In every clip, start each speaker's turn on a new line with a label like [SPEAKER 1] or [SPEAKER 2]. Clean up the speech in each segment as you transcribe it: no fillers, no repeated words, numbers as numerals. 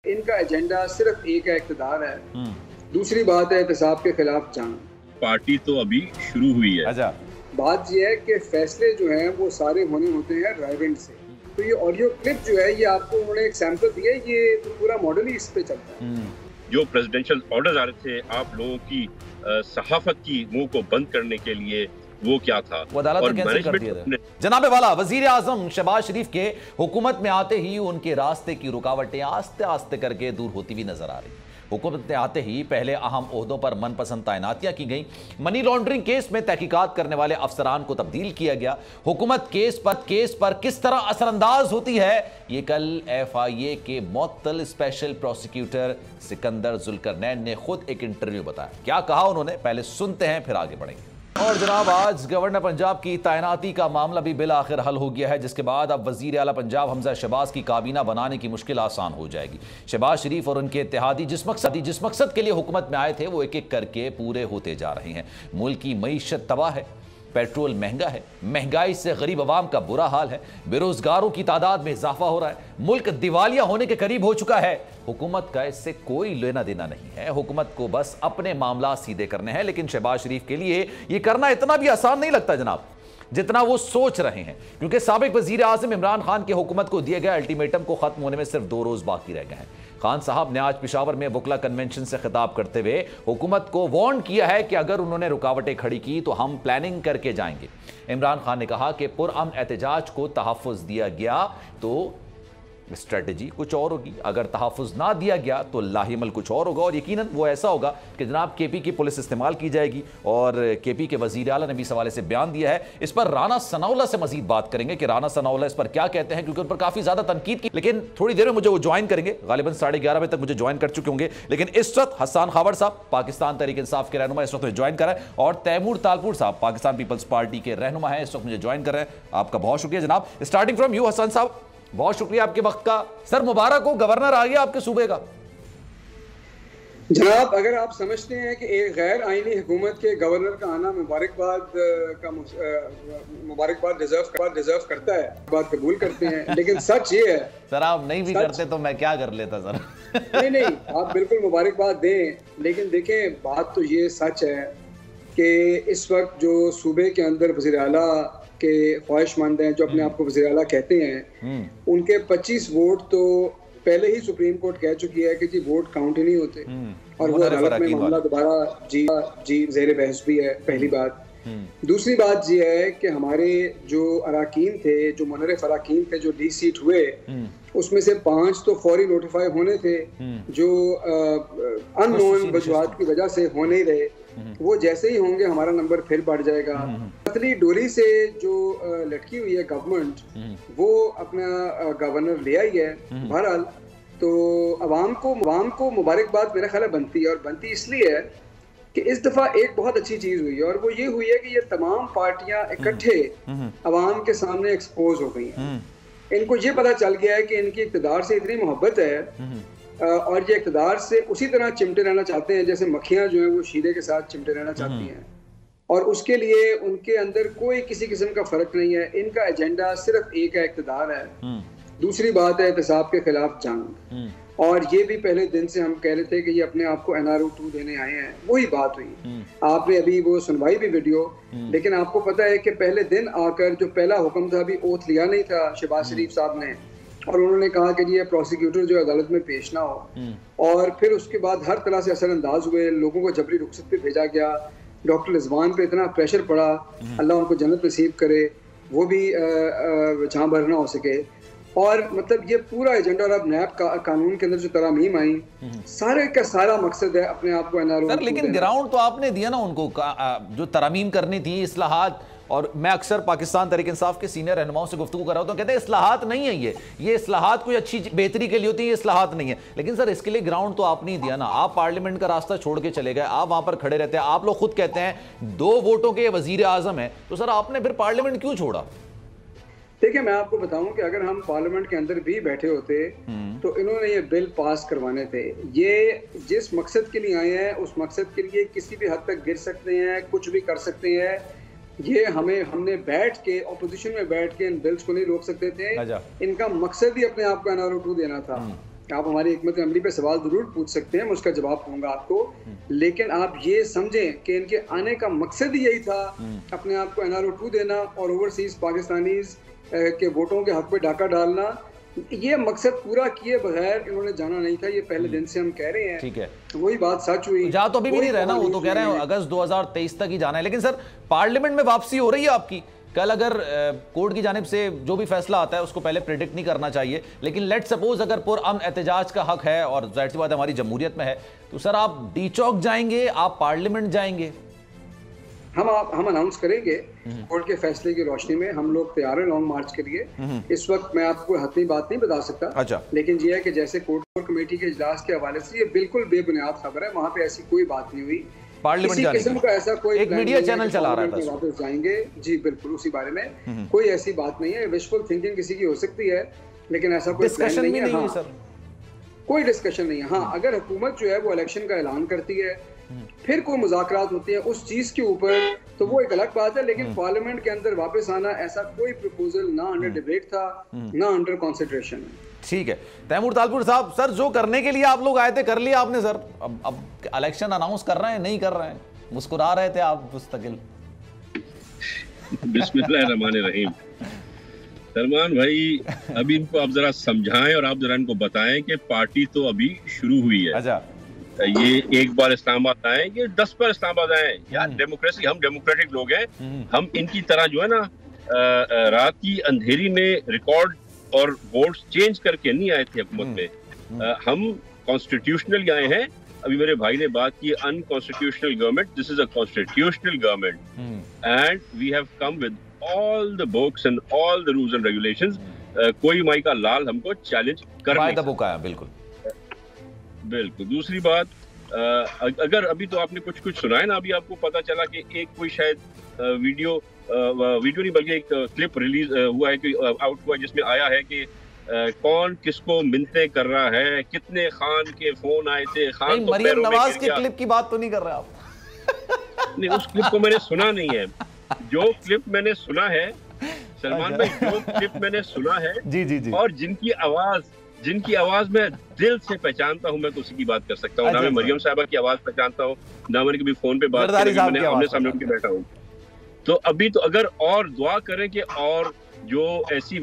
[SPEAKER 1] इनका एजेंडा सिर्फ एक है, इक़्तिदार है। दूसरी बात है एहतसाब के खिलाफ जंग।
[SPEAKER 2] पार्टी तो अभी शुरू हुई है।
[SPEAKER 3] अच्छा,
[SPEAKER 1] बात यह है कि फैसले जो हैं वो सारे होने होते हैं रायविंड से। तो ये ऑडियो क्लिप जो है ये आपको उन्होंने एक सैंपल दिया है, ये तो पूरा मॉडल ही इस पे चलता है।
[SPEAKER 2] जो प्रेसिडेंशियल ऑर्डर्स आ रहे थे आप लोगों की सहाफत की मुंह को बंद करने के लिए, वो क्या था?
[SPEAKER 3] वो अदालत ने कैंसिल कर दिया था। जनाब वाला वजीर आजम शहबाज शरीफ के हुकूमत में आते ही उनके रास्ते की रुकावटें आस्ते आस्ते करके दूर होती हुई नजर आ रही। हुकूमत में आते ही पहले अहम ओहदों पर मनपसंद तैनातियां की गई। मनी लॉन्ड्रिंग केस में तहकीकात करने वाले अफसरान को तब्दील किया गया। हुकूमत केस पर किस तरह असरअंदाज होती है, ये कल FIA के मुअत्तल स्पेशल प्रोसिक्यूटर सिकंदर जुल्करनैन ने खुद एक इंटरव्यू बताया। क्या कहा उन्होंने, पहले सुनते हैं फिर आगे बढ़ेंगे। और जनाब आज गवर्नर पंजाब की तैनाती का मामला भी बिल आखिर हल हो गया है, जिसके बाद अब वजीर आला पंजाब हमजा शहबाज की काबीना बनाने की मुश्किल आसान हो जाएगी। शहबाज शरीफ और उनके इत्तेहादी जिस मकसद के लिए हुकूमत में आए थे वो एक एक करके पूरे होते जा रहे हैं। मुल्क की मईशत तबाह है, पेट्रोल महंगा है, महंगाई से गरीब आवाम का बुरा हाल है, बेरोजगारों की तादाद में इजाफा हो रहा है, मुल्क दिवालिया होने के करीब हो चुका है। हुकूमत का इससे कोई लेना देना नहीं है, हुकूमत को बस अपने मामला सीधे करने हैं। लेकिन शहबाज शरीफ के लिए यह करना इतना भी आसान नहीं लगता जनाब, जितना वो सोच रहे हैं, क्योंकि साबिक वजीर आजम इमरान खान की हुकूमत को दिए गए अल्टीमेटम को खत्म होने में सिर्फ 2 रोज बाकी रह गए हैं। खान साहब ने आज पेशावर में वकला कन्वेंशन से खिताब करते हुए हुकूमत को वार्न किया है कि अगर उन्होंने रुकावटें खड़ी की तो हम प्लानिंग करके जाएंगे। इमरान खान ने कहा कि पुरअमन एहतजाज को तहफ़्फ़ुज़ दिया गया तो स्ट्रेटजी कुछ और होगी, अगर तहफ़्फ़ुज़ ना दिया गया तो लाहिमल कुछ और होगा, और यकीनन वो ऐसा होगा कि जनाब KP की पुलिस इस्तेमाल की जाएगी। और KP के वज़ीर आला ने भी इस हवाले से बयान दिया है। इस पर राना सनाउल्लाह से मजीद बात करेंगे कि राना सनाउल्लाह इस पर क्या कहते हैं, क्योंकि उन पर काफ़ी ज़्यादा तनकीद की। लेकिन थोड़ी देर में मुझे वो ज्वाइन करेंगे, गालिबन 11:30 बजे तक मुझे ज्वाइन कर चुके होंगे। लेकिन इस वक्त हसन खावर साहब पाकिस्तान तहरीक इंसाफ के रहनुमा इस वक्त ज्वाइन कर रहे हैं, और तैमूर तालपुर साहब पाकिस्तान पीपल्स पार्टी के रहनुमा है, इस वक्त मुझे ज्वाइन कर रहे हैं। आपका बहुत शुक्रिया जनाब। स्टार्टिंग फ्रॉम यू हसन साहब, बहुत शुक्रिया आपके वक्त का। सर मुबारक हो, गवर्नर आ गया आपके सूबे का।
[SPEAKER 1] जनाब अगर आप समझते हैं कि एक गैर आईनी हुकूमत के गवर्नर का आना मुबारकबाद डिजर्व करता है, बात कबूल करते हैं, लेकिन सच ये है।
[SPEAKER 3] सर आप नहीं भी करते तो मैं क्या कर लेता सर।
[SPEAKER 1] नहीं आप बिल्कुल मुबारकबाद दें, लेकिन देखें बात तो ये सच है कि इस वक्त जो सूबे के अंदर वज़ीर आला के ख्वाहिशमंद हैं, जो अपने आप को वज़ीर आला कहते हैं, उनके 25 वोट तो पहले ही सुप्रीम कोर्ट कह चुकी है कि जी वोट काउंट ही नहीं होते, और वो अदालत में मामला दोबारा जी ज़ेर बहस भी है। पहली बात। दूसरी बात ये है कि हमारे जो अराकीन थे, जो मुनर्रिफ अराकीन थे, जो डीसीट हुए, उसमें से 5 तो फौरी नोटिफाई होने थे, जो अननोन वजूहात की वजह से हो नहीं रहे। वो जैसे ही होंगे हमारा नंबर फिर बढ़ जाएगा। पतली डोरी से जो लटकी हुई है गवर्नमेंट, वो अपना गवर्नर ले आई है। बहरहाल तो अवाम को मुबारकबाद मेरा ख्याल बनती है, और बनती इसलिए है कि इस दफा एक बहुत अच्छी चीज हुई है, और वो ये हुई है कि ये तमाम पार्टियां इकट्ठे अवाम के सामने एक्सपोज हो गई हैं। इनको ये पता चल गया है कि इनकी इक़्तिदार से इतनी मोहब्बत है, और ये इक़्तिदार से उसी तरह चिमटे रहना चाहते हैं जैसे मक्खियां जो हैं वो शीरे के साथ चिमटे रहना चाहती हैं, और उसके लिए उनके अंदर कोई किसी किस्म का फर्क नहीं है। इनका एजेंडा सिर्फ एक है, इक़्तिदार है। दूसरी बात है एहतसाब के खिलाफ जंग, और ये भी पहले दिन से हम कह रहे थे कि ये अपने आप को NRO 2 देने आए हैं। वही बात हुई, आपने अभी वो सुनवाई भी वीडियो, लेकिन आपको पता है कि पहले दिन आकर जो पहला हुक्म था, अभी ओथ लिया नहीं था शहबाज शरीफ साहब ने, और उन्होंने कहा कि ये प्रोसिक्यूटर जो अदालत में पेश ना हो, और फिर उसके बाद हर तरह से असरअंदाज हुए, लोगों को जबरी रुखसत पे भेजा गया, डॉक्टर रिजवान पे इतना प्रेशर पड़ा, अल्लाह उनको जन्नत नसीब करे, वो भी जहाँ भर ना हो सके। और मतलब ये पूरा एजेंडा, और अब नैब कानून के अंदर जो तरामीम आई, सारे का सारा मकसद है अपने आप को NRO।
[SPEAKER 3] सर लेकिन ग्राउंड तो आपने दिया ना उनको, जो तरामीम करनी थी, इस्लाहात। और मैं अक्सर पाकिस्तान तहरीक इंसाफ के सीनियर रहनुमाओं से गुफ्तगू कर रहा हूं तो कहते हैं इस्लाहात नहीं है, ये इस्लाहात कोई अच्छी बेहतरी के लिए होती है, ये इस्लाहात नहीं है। लेकिन सर इसके लिए ग्राउंड तो आपने ही दिया ना, आप पार्लियामेंट का रास्ता छोड़ के चले गए, आप वहां पर खड़े रहते हैं, आप लोग खुद कहते हैं 2 वोटों के वजीर आजम है, तो सर आपने फिर पार्लियामेंट क्यों छोड़ा?
[SPEAKER 1] देखिए मैं आपको बताऊं कि अगर हम पार्लियामेंट के अंदर भी बैठे होते तो इन्होंने ये बिल पास करवाने थे। ये जिस मकसद के लिए आए हैं उस मकसद के लिए किसी भी हद तक गिर सकते हैं, कुछ भी कर सकते हैं। ये हमने बैठ के ऑपोजिशन में बैठ के इन बिल्स को नहीं रोक सकते थे। इनका मकसद ही अपने आप को NRO 2 देना था। आप हमारी हिकमत अमली पे सवाल जरूर पूछ सकते हैं, मैं उसका जवाब दूंगा आपको, लेकिन आप ये समझें कि इनके आने का मकसद ही यही था, अपने आप को NRO 2 देना और ओवरसीज पाकिस्तानीज के वोटों के हक पे डाका डालना। ये मकसद पूरा किए बगैर इन्होंने जाना नहीं था, ये पहले दिन से हम कह रहे हैं।
[SPEAKER 3] ठीक है,
[SPEAKER 1] वही बात सच हुई।
[SPEAKER 3] जा तो अभी भी नहीं रहना, वो तो कह रहे हैं अगस्त 2023 तक ही जाना है। लेकिन सर पार्लियामेंट में वापसी हो रही है आपकी, कल अगर कोर्ट की जानिब से जो भी फैसला आता है उसको पहले प्रेडिक्ट नहीं करना चाहिए, लेकिन लेट सपोज अगर पुरअमन एहतजाज का हक है और जाहिर सी बात हमारी जमहूरियत में है, तो सर आप डी चौक जाएंगे, आप पार्लियामेंट जाएंगे?
[SPEAKER 1] हम अनाउंस करेंगे कोर्ट के फैसले की रोशनी में। हम लोग तैयार हैं लॉन्ग मार्च के लिए। इस वक्त मैं आपको हतमी बात नहीं बता सकता।
[SPEAKER 3] अच्छा।
[SPEAKER 1] लेकिन ये है कि जैसे कोर्ट कमेटी के इजलास के हवाले से ये बिल्कुल बेबुनियाद खबर है, वहाँ पे ऐसी कोई बात नहीं हुई।
[SPEAKER 3] पार्लियामेंट जाने
[SPEAKER 1] किस्म का ऐसा कोई
[SPEAKER 3] एक मीडिया चैनल चला रहा था,
[SPEAKER 1] वापस जाएंगे जी, बिल्कुल उसी बारे में कोई ऐसी बात नहीं है। विशफुल थिंकिंग किसी की हो सकती है, लेकिन ऐसा कोई
[SPEAKER 3] डिस्कशन नहीं है। हाँ,
[SPEAKER 1] सर कोई डिस्कशन नहीं है। हाँ, अगर हुकूमत जो है वो इलेक्शन का ऐलान करती है, फिर कोई मुज़ाकरात होती है उस चीज के ऊपर, तो वो एक अलग बात है। लेकिन पार्लियामेंट के अंदर वापस आना, ऐसा कोई प्रपोजल ना अंडर डिबेट था, ना अंडर कंसिडरेशन है।
[SPEAKER 3] ठीक है, तैमूर तालपुर साहब, सर जो करने के लिए आप लोग आए थे कर लिया आपने सर। अब इलेक्शन अनाउंस कर रहे हैं, नहीं कर रहे हैं, मुस्कुरा रहे थे आप मुस्तकिल।
[SPEAKER 2] बिस्मिल्लाहिर्रहमानिर्रहीम। सलमान भाई, अभी इनको आप जरा समझाएं और आप जरा इनको बताएं कि पार्टी तो अभी शुरू हुई है।
[SPEAKER 3] अच्छा,
[SPEAKER 2] ये एक बार इस्लामाबाद आए, ये 10 बार इस्लामाबाद आए यार। डेमोक्रेसी, हम डेमोक्रेटिक लोग हैं, हम इनकी तरह जो है ना रात की अंधेरी में रिकॉर्ड और वोट्स चेंज करके नहीं आए थे हुकूमत में। हम कॉन्स्टिट्यूशनल आए हैं। अभी मेरे भाई ने बात की unconstitutional government, this is a constitutional government and we have come with all the books and all the rules and regulations. कोई माई का लाल हमको चैलेंज कर नहीं सकता।
[SPEAKER 3] बिल्कुल
[SPEAKER 2] बिल्कुल। दूसरी बात, अगर अभी तो आपने कुछ सुना है ना, अभी आपको पता चला कि एक कोई शायद वीडियो नहीं बल्कि एक क्लिप रिलीज हुआ है कि आउट हुआ, जिसमें आया है कि कौन किसको मिन्नतें कर रहा है, कितने खान के फोन आए थे, खान तो
[SPEAKER 3] मरियम नवाज के क्लिप की बात तो नहीं कर रहे आप?
[SPEAKER 2] नहीं, उस क्लिप को मैंने सुना नहीं है। जो क्लिप मैंने सुना है सलमान भाई, जो क्लिप मैंने सुना है जी, और जिनकी आवाज मैं दिल से पहचानता हूं, मैं तो उसी की बात कर सकता हूँ। ना मैं मरियम साहबा की आवाज पहचानता हूँ, ना मैंने कभी फोन पे बात की, मैंने आमने सामने उनके बैठा हूँ। तो अभी तो अगर और दुआ करें कि और जो ऐसी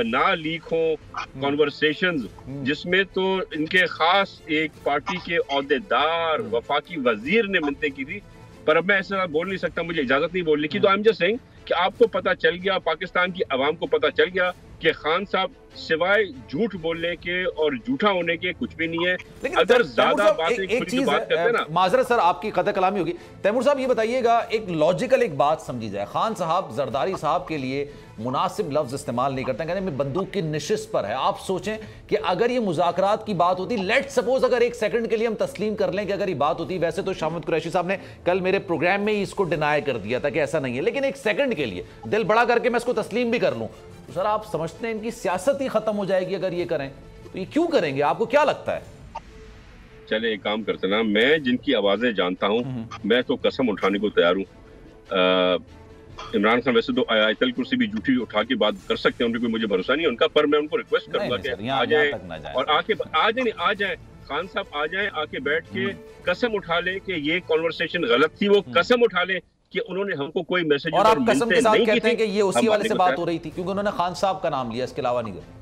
[SPEAKER 2] ना लीक हो कॉन्वर्सेशंस, जिसमें तो इनके खास एक पार्टी के ओहदेदार वफाकी वजीर ने मिन्नतें की थी, पर अब मैं ऐसा बोल नहीं सकता, मुझे इजाजत नहीं बोलने की। तो आई एम जस्ट सेइंग कि आपको पता चल गया, पाकिस्तान की आवाम को पता चल गया कि खान साहब सिवाय झूठ बोलने के और झूठा होने के कुछ भी नहीं है। अगर ज्यादा बातें
[SPEAKER 3] एक चीज करते हैं ना, माजरत सर आपकी कदर कलामी होगी। तैमूर साहब ये बताइएगा, एक लॉजिकल एक बात समझी जाए, खान साहब जरदारी साहब के लिए मुनासिब लफ्ज इस्तेमाल नहीं करते, कहते हैं बंदूक की निशिस्त पर है। आप सोचें कि अगर ये मुज़ाकरात की बात होती, लेट सपोज अगर एक सेकंड के लिए हम तस्लीम कर लें कि अगर ये बात होती, वैसे तो शाह महमूद कुरैशी साहब ने कल मेरे प्रोग्राम में ही इसको डिनाई कर दिया था कि ऐसा नहीं है, लेकिन एक सेकंड के लिए दिल बड़ा करके मैं इसको तस्लीम भी कर लूं, तो सर आप समझते हैं इनकी सियासत ही खत्म हो जाएगी अगर ये करें? तो ये क्यों करेंगे, आपको क्या लगता है?
[SPEAKER 2] चले एक काम करते ना, मैं जिनकी आवाजें जानता हूं, मैं तो कसम उठाने को तैयार हूं। इमरान खान वैसे तो आयतल कुर्सी भी झूठी उठा के बात कर सकते हैं, उनके कोई मुझे भरोसा नहीं है उनका, पर मैं उनको रिक्वेस्ट करूंगा कि आ जाए और आ जाए खान साहब आ जाए, आके बैठ के कसम उठा ले कि ये कॉन्वर्सेशन गलत थी, वो कसम उठा ले कि उन्होंने हमको कोई मैसेज
[SPEAKER 3] और आप कसम के साथ कहते हैं कि ये उसी वाले से बात हो रही थी क्योंकि उन्होंने खान साहब का नाम लिया, इसके अलावा नहीं किया।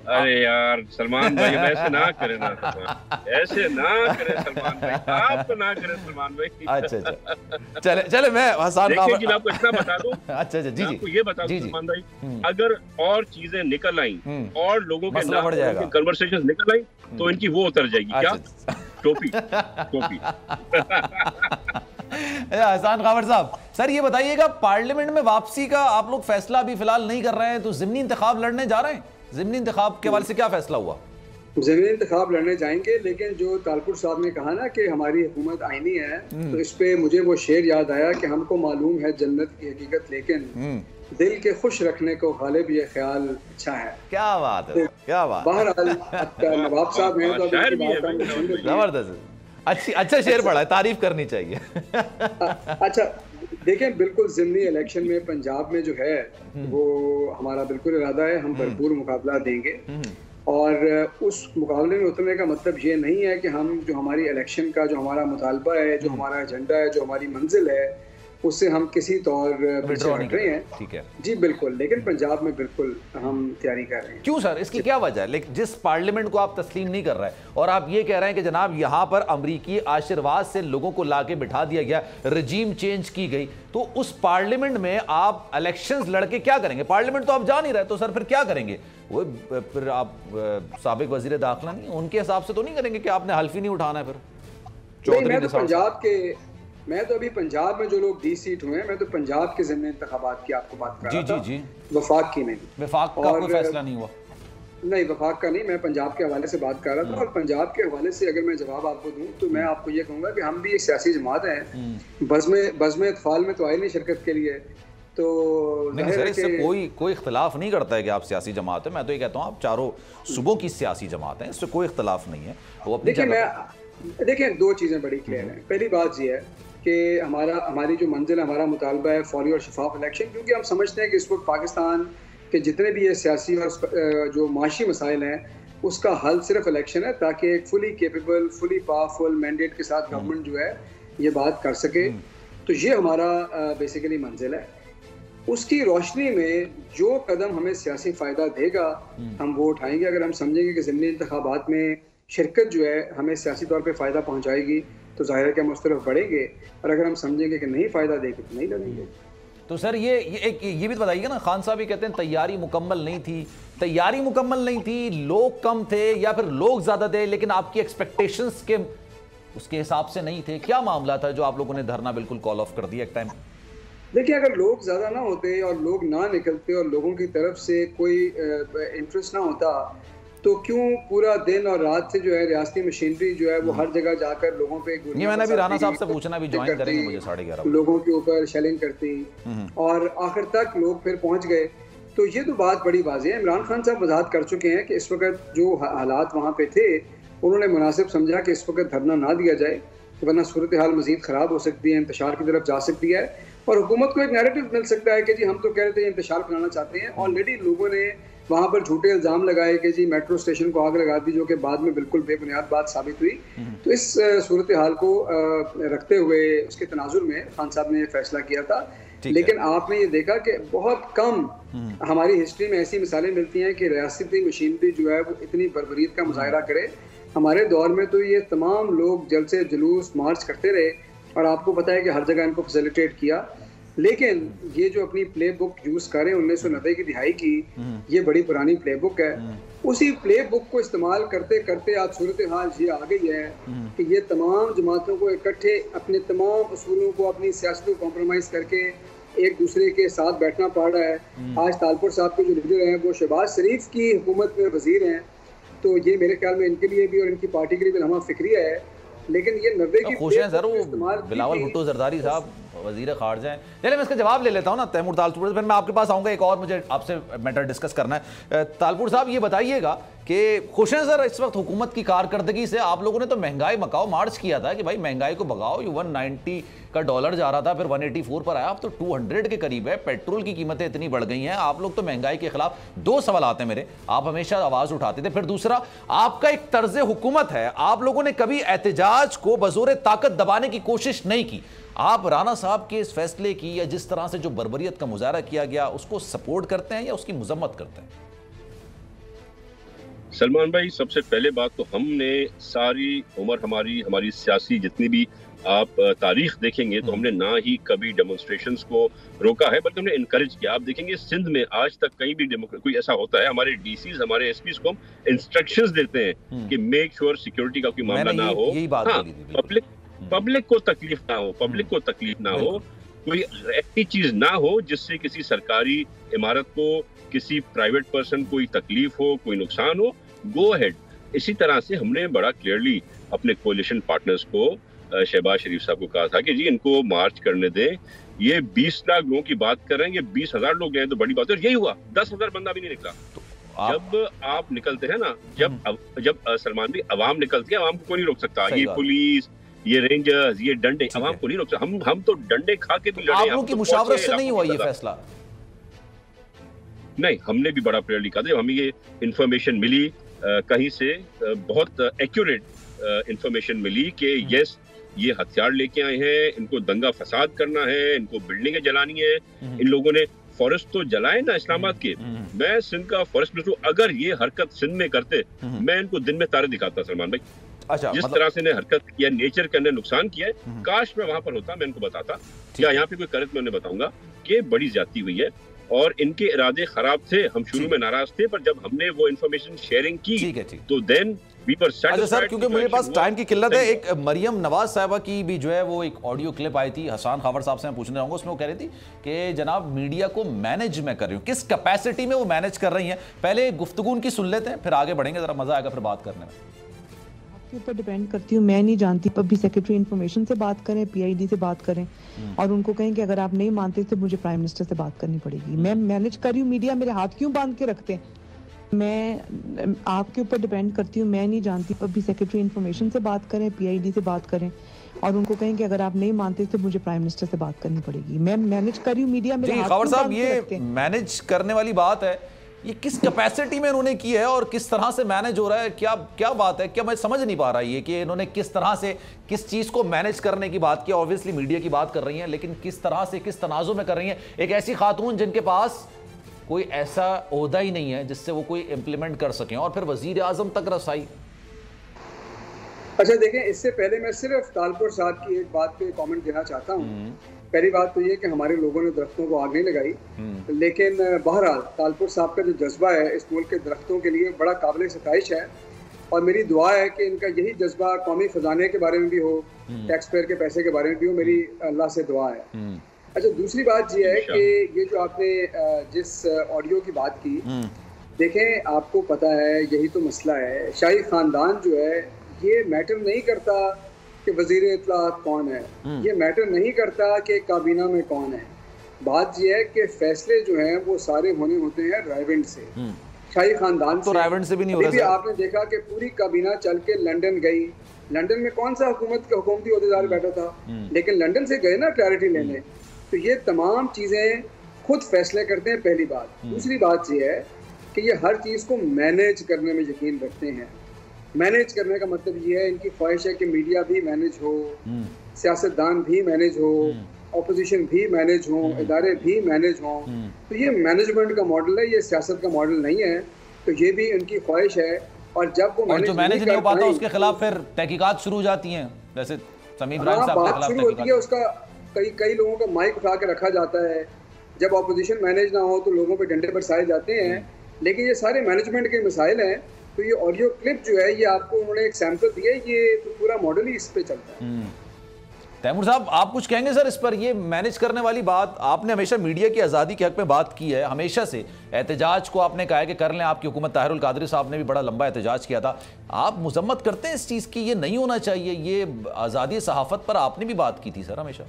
[SPEAKER 2] अरे यार सलमान भाई, ऐसे ना करें ना, ऐसे ना करें सलमान भाई, आप तो ना करें सलमान भाई।
[SPEAKER 3] अच्छा चले मैं हसन
[SPEAKER 2] का मैं आपको इतना बता दूं।
[SPEAKER 3] अच्छा जी,
[SPEAKER 2] आपको ये बता दूं सलमान भाई, अगर और चीजें निकल आई और लोगों के कन्वर्सेशन निकल आई तो इनकी वो उतर जाएगी। क्या? टोपी।
[SPEAKER 3] हसन खावर साहब, सर ये बताइएगा, पार्लियामेंट में वापसी का आप लोग फैसला अभी फिलहाल नहीं कर रहे हैं, तो ज़िमनी इंतखाब लड़ने जा रहे हैं? ज़िमनी इंतखाब के हवाले से क्या फैसला हुआ?
[SPEAKER 1] ज़िमनी इंतखाब लड़ने जाएंगे, लेकिन जो तालपुर साहब ने कहा ना कि हमारी हुकूमत आईनी है, तो इस पे मुझे वो शेर याद आया कि हमको मालूम है जन्नत की हकीकत, लेकिन दिल के खुश रखने को गालिब ये ख्याल अच्छा है।
[SPEAKER 3] क्या बात है, क्या बात।
[SPEAKER 1] बहरहाल नवाब साहब हैं तो
[SPEAKER 3] जबरदस्त, अच्छा शेर पढ़ा है, तारीफ करनी चाहिए।
[SPEAKER 1] अच्छा देखें, बिल्कुल ज़िमनी इलेक्शन में पंजाब में जो है वो हमारा बिल्कुल इरादा है, हम भरपूर मुकाबला देंगे। और उस मुकाबले में उतरने का मतलब ये नहीं है कि हम जो हमारी इलेक्शन का जो हमारा मुतालबा है, जो हमारा एजेंडा है, जो हमारी मंजिल है, उससे हम किसी तौर पीछे हट रहे हैं।
[SPEAKER 3] ठीक है
[SPEAKER 1] जी बिल्कुल, लेकिन पंजाब में बिल्कुल हम तैयारी कर रहे हैं।
[SPEAKER 3] क्यों सर, इसकी क्या वजह है? लेकिन जिस पार्लियामेंट को आप तस्लीम नहीं कर रहे हैं और आप ये कह रहे हैं कि जनाब यहाँ पर अमरीकी आशीर्वाद से लोगों को लाके बिठा दिया गया, रजीम चेंज की गई, तो उस पार्लियामेंट में आप इलेक्शंस लड़के क्या करेंगे? पार्लियामेंट तो आप जा नहीं रहे, तो सर फिर क्या करेंगे? वो फिर आप साबिक वजीर दाखिला नहीं, उनके हिसाब से तो नहीं करेंगे कि आपने हल्फ ही नहीं उठाना है?
[SPEAKER 1] फिर मैं तो अभी पंजाब में जो लोग 20 सीट हुए हैं, मैं तो पंजाब के ज़िम्मे इंतखाबात की आपको बात कर रहा था। जी, वफाक की नहीं।
[SPEAKER 3] वफाक का कोई फैसला नहीं हुआ?
[SPEAKER 1] नहीं, वफाक का नहीं, मैं पंजाब के हवाले से बात कर रहा था। और पंजाब के हवाले से अगर मैं जवाब आपको दूं तो मैं आपको ये कहूँगा कि हम भी एक सियासी जमात हैं, बज़्म इत्फाल में तो आए नहीं शिरकत के लिए। तो
[SPEAKER 3] नहीं सर, इससे कोई इख्तलाफ नहीं करता है कि आप सियासी जमात है। मैं तो ये कहता हूँ आप चारों सूबों की सियासी जमात हैं, इससे कोई इख्तलाफ नहीं है। वो अपनी
[SPEAKER 1] देखिए दो चीज़ें बड़ी क्लियर हैं। पहली बात ये है कि हमारी जो मंजिल है, हमारा मुतालबा है फौरी और शफाफ इलेक्शन, क्योंकि हम समझते हैं कि इस वक्त पाकिस्तान के जितने भी ये सियासी और जो माशी मसाइल हैं उसका हल सिर्फ इलेक्शन है, ताकि एक fully capable, fully powerful mandate के साथ गवर्नमेंट जो है ये बात कर सके। तो ये हमारा बेसिकली मंजिल है। उसकी रोशनी में जो कदम हमें सियासी फ़ायदा देगा हम वो उठाएंगे। अगर हम समझेंगे कि ज़िमनी इंतखाबात में शिरकत जो है हमें सियासी तौर पे फ़ायदा पहुंचाएगी तो जाहिर है कि हम उस तरफ बढ़ेंगे, और अगर हम समझेंगे कि नहीं फ़ायदा देगी तो नहीं लड़ेंगे।
[SPEAKER 3] तो सर ये भी बताइएगा ना, खान साहब ये कहते हैं तैयारी मुकम्मल नहीं थी। तैयारी मुकम्मल नहीं थी, लोग कम थे या फिर लोग ज़्यादा थे लेकिन आपकी एक्सपेक्टेशंस के उसके हिसाब से नहीं थे? क्या मामला था जो आप लोगों ने धरना बिल्कुल कॉल ऑफ कर दिया एक टाइम?
[SPEAKER 1] देखिए, अगर लोग ज़्यादा ना होते और लोग ना निकलते और लोगों की तरफ से कोई इंटरेस्ट ना होता तो क्यों पूरा दिन और रात से जो है रियासती मशीनरी जो है वो हर जगह जाकर लोगों पे
[SPEAKER 3] ये मैंने भी राना साहब से पूछना, भी ज्वाइन करेंगे मुझे 11:30
[SPEAKER 1] लोगों के ऊपर शेलिंग करती और आखिर तक लोग फिर पहुंच गए। तो ये तो बात बड़ी वाज़ेह है। इमरान खान साहब वजाहत कर चुके हैं कि इस वक्त जो हालात वहाँ पे थे उन्होंने मुनासिब समझा कि इस वक्त धरना ना दिया जाए, वरना सूरत हाल मजीद ख़राब हो सकती है, इंतशार की तरफ जा सकती है और हुकूमत को एक नैरेटिव मिल सकता है कि जी हम तो कह रहे थे इंतशार फैलाना चाहते हैं। ऑलरेडी लोगों ने वहाँ पर झूठे इल्ज़ाम लगाए कि जी मेट्रो स्टेशन को आग लगा दी, जो कि बाद में बिल्कुल बेबुनियाद बात साबित हुई। तो इस सूरत हाल को रखते हुए उसके तनाजुर में खान साहब ने फैसला किया था। लेकिन आपने ये देखा कि बहुत कम हमारी हिस्ट्री में ऐसी मिसालें मिलती हैं कि रियासती मशीनरी जो है वो इतनी बर्बरीत का मुजाहरा करे। हमारे दौर में तो ये तमाम लोग जलसे जुलूस मार्च करते रहे और आपको पता है कि हर जगह इनको फैसिलिटेट किया। लेकिन ये जो अपनी प्ले बुक यूज़ करें 1990 की दिहाई की, ये बड़ी पुरानी प्ले बुक है। उसी प्ले बुक को इस्तेमाल करते करते आज सूरत हाल ये आ गई है कि ये तमाम जमातों को इकट्ठे अपने तमाम उसूलों को, अपनी सियासत को कॉम्प्रोमाइज़ करके एक दूसरे के साथ बैठना पड़ रहा है। आज तालपुर साहब के जो लीडर हैं वो शहबाज शरीफ की हुकूमत में वजीर हैं, तो ये मेरे ख्याल में इनके लिए भी और इनकी पार्टी के लिए भी लम्हा फिक्रिया है। लेकिन ये 90 की
[SPEAKER 3] खुश हैं सर वो बिलावल भुट्टो जरदारी साहब वजीर खारजा हैं। चलिए मैं इसका जवाब ले लेता हूँ ना तैमूर तालपुर से, फिर मैं आपके पास आऊँगा। एक और मुझे आपसे मैटर डिस्कस करना है। तालपुर साहब ये बताइएगा कि खुश हैं सर इस वक्त हुकूमत की कारकर्दगी से? आप लोगों ने तो महंगाई मकाओ मार्च किया था कि भाई महंगाई को भगाओ। 190 का डॉलर जा रहा था, फिर 184 पर आया, अब तो 200 के करीब है। पेट्रोल की कीमतें इतनी बढ़ गई हैं। आप लोग तो महंगाई के खिलाफ, दो सवाल आते हैं मेरे, आप हमेशा आवाज उठाते थे। फिर दूसरा, आपका एक तर्ज हुकूमत है, आप लोगों ने कभी एहतजाज को बजोरे ताकत दबाने की कोशिश नहीं की। आप राना साहब के इस फैसले की या जिस तरह से जो बर्बरियत का मुजाहरा किया गया उसको सपोर्ट करते हैं या उसकी मजम्मत करते हैं?
[SPEAKER 2] सलमान भाई, सबसे पहले बात तो हमने सारी उम्र हमारी सियासी जितनी भी आप तारीख देखेंगे तो हमने ना ही कभी डेमोन्स्ट्रेशंस को रोका है, बल्कि हमने इनकरेज किया। आप देखेंगे सिंध में आज तक कहीं भी कोई ऐसा होता है, हमारे डीसीज, हमारे एसपीज को हम इंस्ट्रक्शंस देते हैं कि मेक श्योर सिक्योरिटी का कोई मामला ना हो, पब्लिक को तकलीफ ना हो, कोई ऐसी चीज ना हो जिससे किसी सरकारी इमारत को, किसी प्राइवेट पर्सन कोई तकलीफ हो, कोई नुकसान हो। Go ahead. इसी तरह से हमने बड़ा क्लियरली अपने कोalition पार्टनर्स को, शहबाज शरीफ साहब को कहा था कि जी इनको मार्च करने दें। ये 20 लाख लोगों की बात कर रहे हैं, ये 20,000 लोग गए तो बड़ी बात है। यही हुआ, 10,000 बंदा भी नहीं निकला। जब आप निकलते हैं ना, जब सलमान भी अवाम निकलती है, अवाम को कोई नहीं रोक सकता। ये पुलिस, ये रेंजर्स, ये डंडे अवाम को नहीं रोक सकता। हम तो डंडे खा के भी लड़े।
[SPEAKER 3] आप लोगों की मुशावरत से नहीं हुआ ये फैसला?
[SPEAKER 2] नहीं, हमने भी बड़ा क्लियरली कहा था। जब हमें ये इन्फॉर्मेशन मिली कहीं से बहुत एक्यूरेट इंफॉर्मेशन मिली कि यस ये हथियार लेके आए हैं, इनको दंगा फसाद करना है, इनको बिल्डिंगें जलानी है, इन लोगों ने फॉरेस्ट तो जलाए ना इस्लामाबाद के। मैं सिंध का फॉरेस्ट मिनिस्टर हूं, अगर ये हरकत सिंध में करते मैं इनको दिन में तारे दिखाता सलमान भाई। अच्छा, जिस तरह से ने हरकत किया, नेचर के अंदर नुकसान किया है, काश मैं वहां पर होता, मैं इनको बताता। या यहाँ पे कोई करे तो मैं उन्हें बताऊंगा कि बड़ी ज्यादती हुई है और इनके इरादे खराब थे। हम शुरू में नाराज थे, पर जब हमने वो इन्फॉर्मेशन शेयरिंग की तो देन
[SPEAKER 3] अच्छा सर, क्योंकि मेरे पास टाइम की किल्लत है, एक मरियम नवाज साहिबा की भी जो है वो एक ऑडियो क्लिप आई थी, हसन खावर साहब से मैं पूछने जाऊंगा। उसमें वो कह रही थी कि जनाब मीडिया को मैनेज मैं कर रही हूँ, किस कैपेसिटी में वो मैनेज कर रही हैं। पहले गुफ्तगू उनकी सुन लेते हैं, फिर आगे बढ़ेंगे, जरा मजा आएगा फिर बात करने में।
[SPEAKER 4] आपके ऊपर डिपेंड करती हूँ, मैं नहीं जानती। पब्लिक सेक्रेटरी इंफॉर्मेशन से बात करें, PID से बात करें और उनको कहें कि अगर आप नहीं मानते तो मुझे प्राइम मिनिस्टर से बात करनी पड़ेगी। मैं मैनेज कर रही हूँ, मीडिया मेरे हाथ क्यों बांध के रखते हैं? मैं आपके ऊपर डिपेंड करती हूँ, मैं नहीं जानती। पब्लिक सेक्रेटरी इंफॉर्मेशन से बात करें, PID से बात करें और उनको कहें कि अगर आप नहीं मानते तो मुझे प्राइम मिनिस्टर से बात करनी पड़ेगी। मैं मैनेज कर रही हूँ, मीडिया मेरे हाथ
[SPEAKER 3] खबर साहब, ये मैनेज करने वाली बात है, ये किस कैपेसिटी में इन्होंने की है और किस तरह से मैनेज हो रहा है? क्या क्या बात है? क्या मैं समझ नहीं पा रहा ये कि इन्होंने किस तरह से किस चीज को मैनेज करने की बात की। ऑब्वियसली मीडिया की बात कर रही हैं, लेकिन किस तरह से, किस तनाजुर में कर रही हैं? एक ऐसी खातून जिनके पास कोई ऐसा ओहदा ही नहीं है जिससे वो कोई इंप्लीमेंट कर सकें, और फिर वजीर आजम तक रसाई।
[SPEAKER 1] अच्छा देखें, इससे पहले मैं सिर्फ तालपुर साहब की एक बात पे कमेंट देना चाहता हूँ। पहली बात तो ये कि हमारे लोगों ने दरख्तों को आग नहीं लगाई, लेकिन बहरहाल तालपुर साहब का जो जज्बा है इस मुल्क के दरख्तों के लिए बड़ा काबिल सताइश है। और मेरी दुआ है कि इनका यही जज्बा कौमी खजाने के बारे में भी हो, टैक्स पेयर के पैसे के बारे में भी हो। मेरी अल्लाह से दुआ है। अच्छा, दूसरी बात ये है कि ये जो आपने जिस ऑडियो की बात की, देखें आपको पता है यही तो मसला है। शाही खानदान जो है ये मैटर नहीं करता कि वजीर इत्तलाआत कौन है, ये मैटर नहीं करता कि काबीना में कौन है। बात ये है कि फैसले जो हैं वो सारे होने होते हैं रायविंड से, शाही खानदान
[SPEAKER 3] तो रायविंड से भी नहीं हो रहा।
[SPEAKER 1] आपने देखा कि पूरी काबीना चल के लंदन गई। लंदन में कौन सा हुकूमती ओहदेदार बैठा था, लेकिन लंदन से गए ना क्लैरिटी लेने। तो ये तमाम चीज़ें खुद फैसले करते हैं, पहली बात। दूसरी बात ये है कि ये हर चीज़ को मैनेज करने में यकीन रखते हैं। मैनेज करने का मतलब ये है, इनकी ख्वाहिश है कि मीडिया भी मैनेज हो, सियासतदान भी मैनेज हो, ऑपोजिशन भी मैनेज हो, इदारे भी मैनेज हो। तो ये मैनेजमेंट का मॉडल है, ये सियासत का मॉडल नहीं है। तो ये भी उनकी ख्वाहिश है। और जब वो
[SPEAKER 3] मैनेज नहीं हो पाता उसके खिलाफ फिर तहकीकात शुरू हो जाती हैं। जैसे समीर इब्राहिम साहब के खिलाफ
[SPEAKER 1] शुरू होती है, उसका कई लोगों का माइक उठा के रखा जाता है। जब ऑपोजिशन मैनेज ना हो तो लोगों पे डंडे बरसाए जाते हैं। लेकिन ये सारे मैनेजमेंट के मसाइल हैं। तो ये ऑडियो क्लिप जो है ये आपको उन्होंने एक सैंपल दिया है, ये तो पूरा मॉडल ही इस पे चलता है।
[SPEAKER 3] तैमूर साहब, आप कुछ कहेंगे सर इस पर? ये मैनेज करने वाली बात, आपने हमेशा मीडिया की आज़ादी के हक में बात की है, हमेशा से एहतजाज को आपने कहा है कि कर लें। आपकी हुकूमत ताहिरुल कादरी साहब ने भी बड़ा लंबा एहतजाज किया था। आप मुजम्मत करते हैं इस चीज़ की, ये नहीं होना चाहिए, ये आज़ादी सहाफ़त पर आपने भी बात की थी सर हमेशा।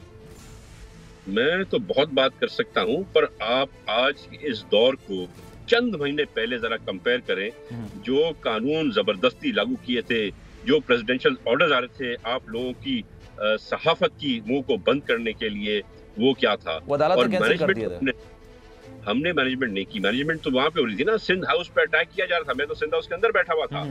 [SPEAKER 2] मैं तो बहुत बात कर सकता हूं, पर आप आज इस दौर को चंद महीने पहले जरा कंपेयर करें। जो कानून जबरदस्ती लागू किए थे, जो प्रेसिडेंशियल ऑर्डर्स आ रहे थे आप लोगों की सहाफत की मुंह को बंद करने के लिए, वो क्या था।
[SPEAKER 3] और मैनेजमेंट
[SPEAKER 2] हमने मैनेजमेंट नहीं की। मैनेजमेंट तो वहां पे हो रही थी ना, सिंध हाउस पे अटैक किया जा रहा था। मैं तो सिंध हाउस के अंदर बैठा हुआ था।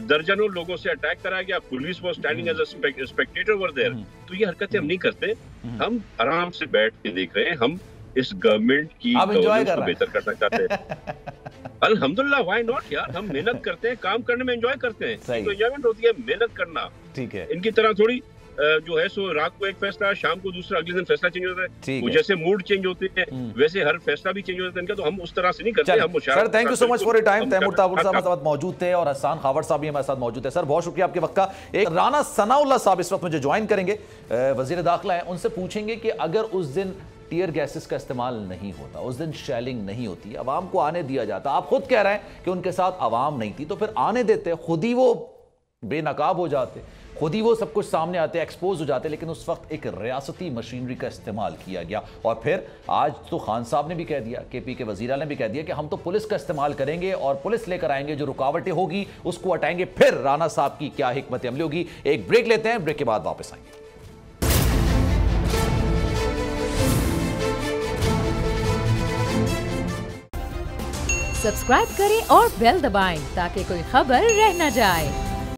[SPEAKER 2] दर्जनों लोगों से अटैक कराया गया। Police was standing as a spectator over there. तो ये हरकतें हम नहीं करते। हम आराम से बैठ के देख रहे हैं। हम इस गवर्नमेंट की गवर्नेंस को बेहतर करना चाहते हैं। अल्हम्दुलिल्लाह, व्हाई नॉट यार। हम मेहनत करते हैं, काम करने में एंजॉय करते हैं। तो एंजॉयमेंट होती है मेहनत करना।
[SPEAKER 3] ठीक है,
[SPEAKER 2] इनकी तरह थोड़ी जो है सो रात को एक फैसला, शाम को दूसरा, अगले दिन फैसला चेंज होता है। वो जैसे मूड चेंज होते हैं वैसे हर फैसला भी चेंज होता है इनका। तो हम उस तरह से नहीं करते। हम
[SPEAKER 3] sir, thank you so much for your time. Taimur ताबुल साहब हमारे साथ मौजूद थे और हसन खावर साहब भी हमारे साथ मौजूद है। सर, बहुत शुक्रिया आपके वक्त का। एक राना सनाउल्लाह साहब इस वक्त मुझे ज्वाइन करेंगे, वजीर दाखिला है। उनसे पूछेंगे कि अगर उस दिन टीयर गैसेस का इस्तेमाल नहीं होता, उस दिन शेलिंग नहीं होती, अवाम को आने दिया जाता, आप खुद कह रहे हैं कि उनके साथ अवाम नहीं थी, तो फिर आने देते, खुद ही वो बेनकाब हो जाते, खुद ही वो सब कुछ सामने आते, एक्सपोज हो जाते। लेकिन उस वक्त एक रियासती मशीनरी का इस्तेमाल किया गया। और फिर आज तो खान साहब ने भी कह दिया, KP के वज़ीर ने भी कह दिया कि हम तो पुलिस का इस्तेमाल करेंगे और पुलिस लेकर आएंगे, जो रुकावटें होगी उसको हटाएंगे। फिर राना साहब की क्या हिकमत अमली होगी। एक ब्रेक लेते हैं, ब्रेक के बाद वापस आएंगे।
[SPEAKER 5] सब्सक्राइब करें और बेल दबाएं ताकि कोई खबर रह न जाए।